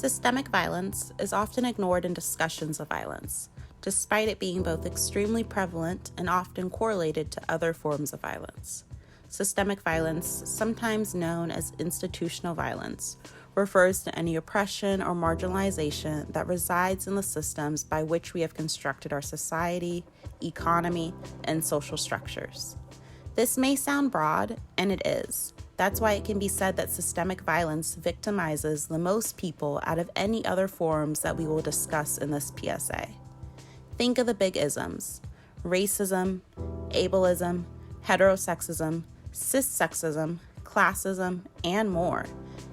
Systemic violence is often ignored in discussions of violence, despite it being both extremely prevalent and often correlated to other forms of violence. Systemic violence, sometimes known as institutional violence, refers to any oppression or marginalization that resides in the systems by which we have constructed our society, economy, and social structures. This may sound broad, and it is. That's why it can be said that systemic violence victimizes the most people out of any other forms that we will discuss in this PSA. Think of the big isms: racism, ableism, heterosexism, cissexism, classism, and more.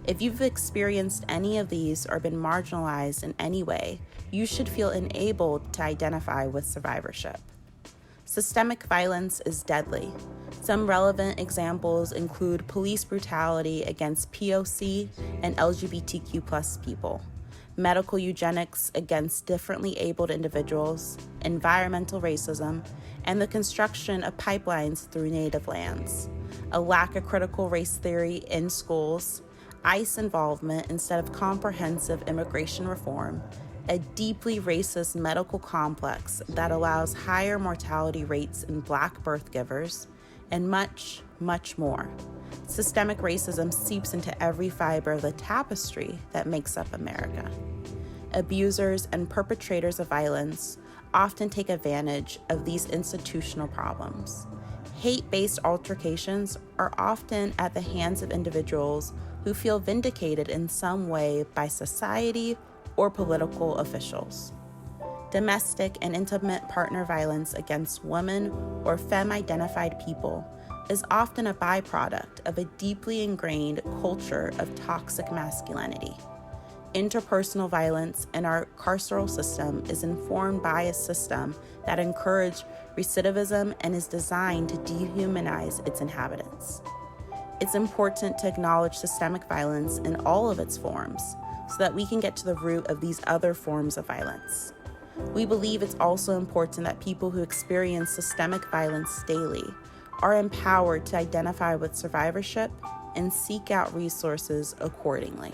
If you've experienced any of these or been marginalized in any way, you should feel enabled to identify with survivorship. Systemic violence is deadly. Some relevant examples include police brutality against POC and LGBTQ+ people, medical eugenics against differently abled individuals, environmental racism, and the construction of pipelines through native lands, a lack of critical race theory in schools, ICE involvement instead of comprehensive immigration reform, a deeply racist medical complex that allows higher mortality rates in Black birth givers, and much, much more. Systemic racism seeps into every fiber of the tapestry that makes up America. Abusers and perpetrators of violence often take advantage of these institutional problems. Hate-based altercations are often at the hands of individuals who feel vindicated in some way by society or political officials. Domestic and intimate partner violence against women or femme-identified people is often a byproduct of a deeply ingrained culture of toxic masculinity. Interpersonal violence in our carceral system is informed by a system that encourages recidivism and is designed to dehumanize its inhabitants. It's important to acknowledge systemic violence in all of its forms so that we can get to the root of these other forms of violence. We believe it's also important that people who experience systemic violence daily are empowered to identify with survivorship and seek out resources accordingly.